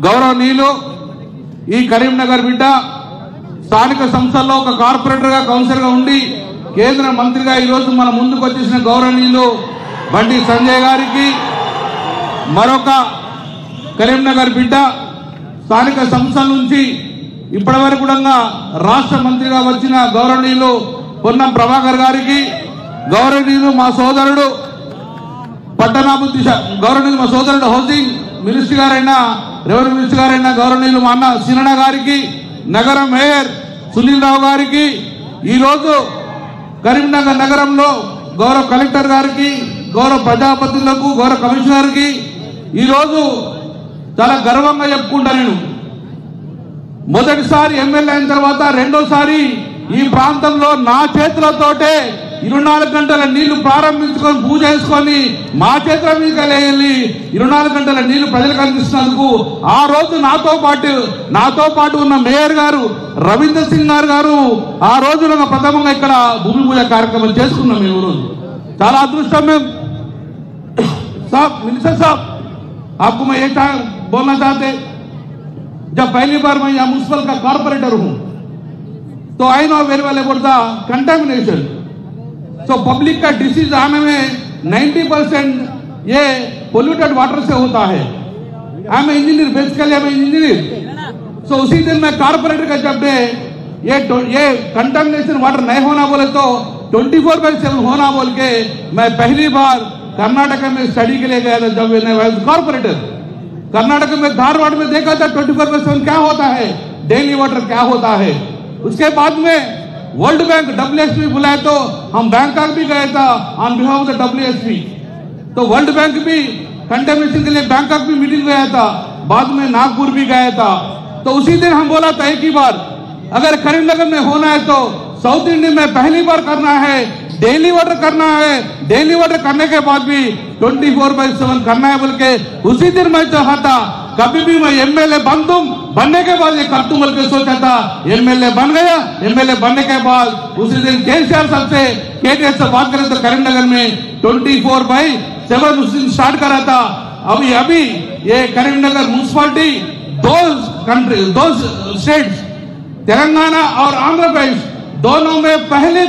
గౌరవనీయులు ఈ కరీంనగర్ బిడ్డ స్థానిక సంస్థల్లో ఒక కార్పొరేటర్ గా కౌన్సిలర్ గా ఉండి కేంద్ర మంత్రిగా ఈ రోజు మన ముందుకు వచ్చేసిన గౌరవనీయులు బండి సంజయ్ గారికి మరొక కరీంనగర్ బిడ్డ స్థానిక సంస్థల నుంచి ఇప్పటివరకు కూడా రాష్ట్ర మంత్రిగా వచ్చిన గౌరవనీయులు పొన్నం ప్రభాకర్ గారికి గౌరవనీయులు మా సోదరుడు పట్టణాభివృద్ధి గౌరవనీయులు మా సోదరుడు హౌసింగ్ మినిస్టర్ గారైన రెవెన్యూ మినిస్టర్ గారైన గౌరవనీయులు మా అన్న సినన్న గారికి నగర మేయర్ సునీల్ రావు గారికి ఈరోజు కరీంనగర్ నగరంలో గౌరవ కలెక్టర్ గారికి గౌరవ ప్రజాప్రతినిధులకు గౌరవ కమిషనర్కి ఈరోజు చాలా గర్వంగా చెప్పుకుంటా నేను మొదటిసారి ఎమ్మెల్యే అయిన తర్వాత రెండోసారి ఈ ప్రాంతంలో నా చేతులతోటే 24 గంటల నీళ్లు ప్రారంభించుకొని పూజ చేసుకొని మా చేతుల మీదకి వెళ్ళి 24 గంటల నీళ్లు ప్రజలకు అందిస్తున్నందుకు ఆ రోజు నాతో పాటు ఉన్న మేయర్ గారు రవీందర్ సింగ్ గారు ఆ రోజు ప్రథమంగా ఇక్కడ భూమి పూజ కార్యక్రమం చేసుకున్నాం మేము రోజు చాలా అదృష్టం మేము साहब मिनिस्टर साहब आपको मैं ये बोलना चाहते जब पहली बार मैं यहाँ म्यूनसिपल का कॉर्पोरेटर हूँ तो I know very well about the contamination तो पब्लिक का डिसीज आने में 90% ये पोल्यूटेड वाटर से होता है I am engineer basically I am engineer so उसी दिन मैं कॉर्पोरेटर का जब ये कंटामिनेशन वाटर नहीं होना बोले तो 24/7 होना बोल के मैं पहली बार कर्नाटक में स्टडी के लिए गया था जब मैं कॉर्पोरेटर कर्नाटक में धारवाड़ में देखा था 24/7 क्या होता है डेली वाटर क्या होता है उसके बाद में वर्ल्ड बैंक WSP बुलाया तो हम बैंकॉक भी गए था on behalf of the WSP तो वर्ल्ड बैंक भी कंटेमिनेशन के लिए बैंकॉक भी मीटिंग गया था बाद में नागपुर भी गया था तो उसी दिन हम बोला था एक ही बार अगर करीमनगर में होना है तो साउथ इंडिया में पहली बार करना है डेली वाटर करना है डेली वाटर करने के बाद भी 24/7 करना है बोल के उसी दिन मैं चाहा था कभी भी मैं एमएलए बनने के बाद ये कर दूं बोल के सोचा था एमएलए बन गया एमएलए बनने के बाद उसी दिन केसीआर साहब से केटीआर से बात करे तो करीमनगर में 24/7 उस दिन स्टार्ट करा था अभी ये करीमनगर म्यूनसिपालिटी दो स्टेट्स तेलंगाना और आंध्र प्रदेश दोनों में पहली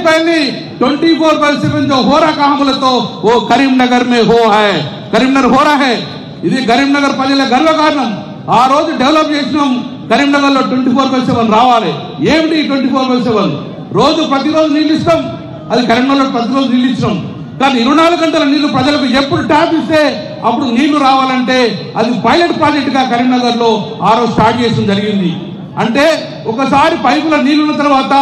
24/7 जो हो रहा कहा बोले तो वो करीमनगर में है करीमनगर हो रहा है ఇది కరీంనగర్ ప్రజల గర్వకారణం ఆ రోజు డెవలప్ చేసినాం కరీంనగర్ లో 24/7 రావాలి ఏమిటి 24/7 రోజు ప్రతిరోజు నీళ్ళు ఇస్తాం అది కరీంనగర్ లో ప్రతిరోజు నీళ్ళు ఇస్తాం కానీ 24 గంటల నీళ్లు ప్రజలకు ఎప్పుడు ట్యాప్ ఇస్తే అప్పుడు నీళ్లు రావాలంటే అది పైలట్ ప్రాజెక్ట్ గా కరీంనగర్ లో ఆ రోజు స్టార్ట్ చేయడం జరిగింది అంటే ఒకసారి పైపుల నీళ్లు ఉన్న తర్వాత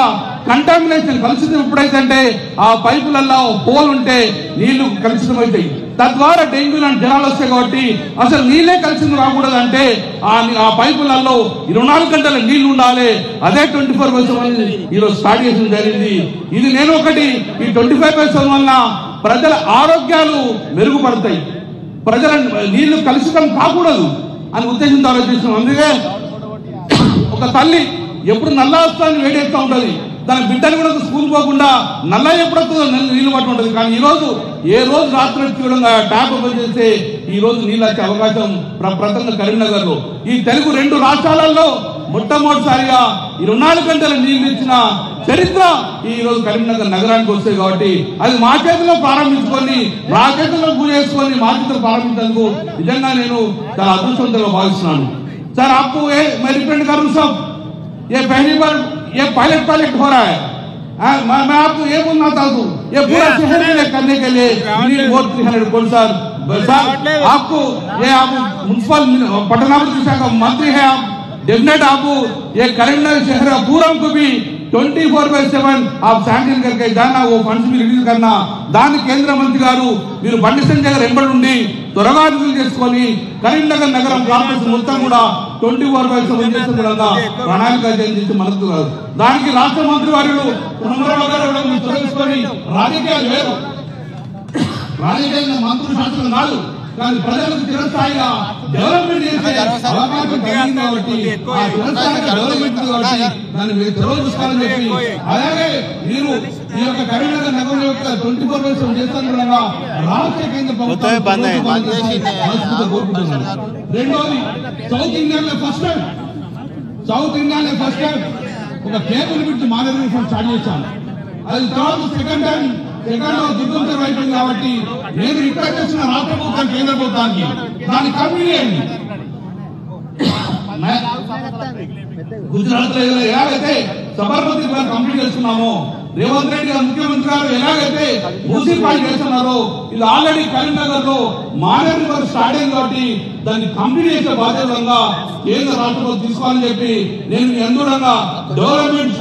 కంటామినేషన్ కలుషితం ఎప్పుడైతే అంటే ఆ పైపులలో హోల్ ఉంటే నీళ్లు కలుషితం అవుతాయి తద్వారా డెంగ్యూ లాంటి జనాలు వస్తాయి కాబట్టి అసలు నీళ్ళే కలుషితం రాకూడదంటే ఆ పైపులలో 24 గంటల నీళ్లు ఉండాలి అదే 24/7 ఈరోజు స్టార్ట్ చేయడం జరిగింది ఇది నేను ఒకటి ఈ 25/7 వల్ల ప్రజల ఆరోగ్యాలు మెరుగుపడతాయి ప్రజల నీళ్లు కలుషితం కాకూడదు అని ఉద్దేశంతో ఆలోచిస్తున్నాం అందుకే ఒక తల్లి ఎప్పుడు నల్లా వస్తానని వేడేస్తూ ఉంటది దాని బిడ్డను కూడా స్కూల్ పోకుండా నల్ల ఎప్పుడొస్తుందో నీళ్లు పట్టు ఉంటుంది కానీ ఈ రోజు ఏ రోజు రాత్రి చూడంగా ట్యాప్ ఓపెన్ చేస్తే ఈ రోజు నీళ్ళు వచ్చే అవకాశం ప్రపంచ కరీంనగర్ లో ఈ తెలుగు 2 రాష్ట్రాలలో మొట్టమొదటిసారిగా 24 గంటల నీళ్లు ఇచ్చిన చరిత్ర ఈ రోజు కరీంనగర్ నగరానికి వస్తాయి కాబట్టి అది మా చేతిలో ప్రారంభించుకొని మా చేతిలో పూజ చేసుకొని మా చేతిలో ప్రారంభించేందుకు నిజంగా నేను చాలా అదృష్టవంతంగా భావిస్తున్నాను सर आपको ये मैं रिप्रेजेंट करूं सब ये पहली बार ये पायलट प्रोजेक्ट हो रहा है मैं आपको ये बोलना चाहता हूँ ये पूरा शहर में करने के लिए 300 करोड़ सर आपको ये आप म्यूनसिपल पटनाभिवृद्धि शाखा का मंत्री है आप डेफिनेट आपको ये करीमनगर शहर का पूरा को भी 24/7 आप सैंक्शन करके जाना वो फंड्स भी रिलीज करना దాని కేంద్ర మంత్రి గారు మీరు బండి సంజయ్ గారు ఎంబడి ఉండి త్వరగా రిలీజ్ చేసుకొని కరీంనగర్ నగరం కార్పొరేషన్ మొత్తం కూడా 24/7 చేస్తున్నట్టుగా ప్రణాళిక చేసి మనకు కాదు దానికి రాష్ట్ర మంత్రి వారు రాజకీయాలు వేరు రాజకీయ మంత్రులు శాస్త్రం కాదు కానీ ప్రజలకు చిరస్థాయిగా డెవలప్మెంట్ చేసే అవకాశం కలిగింది కాబట్టి ఆ తెలంగాణ డెవలప్మెంట్ కాబట్టి దాన్ని మీరు చొరవ చూసుకోవాలని చెప్పి అలాగే మీరు ఈ యొక్క కరీంనగర్ నగరం యొక్క 24/7 చేస్తాను కూడా రాష్ట్ర కేంద్ర ప్రభుత్వం కోరుకుంటున్నారు. రెండోది సౌత్ ఇండియాలో ఫస్ట్ టైం ఒక కేబుల్ బ్రిడ్జ్ మానిటరింగ్ స్టార్ట్ చేశాను. అది తర్వాత సెకండ్ దిగ్గుంటం అయిపోయింది కాబట్టి నేను రిక్వెస్ట్ చేసిన రాష్ట్ర ప్రభుత్వం కేంద్ర ప్రభుత్వానికి దాన్ని కంప్లీట్ చేయండి. గుజరాత్ లో ఎలాగైతే సబర్మతి కంప్లీట్ చేస్తున్నామో రేవంత్ రెడ్డి గారు ముఖ్యమంత్రి గారు ఎలాగైతే మూసిపాయి చేస్తున్నారో ఇది ఆల్రెడీ కరీంనగర్ లో మానేరు వరకు స్టార్ట్ అయింది కాబట్టి దాన్ని కంప్లీట్ చేసే బాధ్యతంగా కేంద్ర రాష్ట్ర ప్రభుత్వం తీసుకోవాలని చెప్పి నేను మీ అందూరంగా డెవలప్మెంట్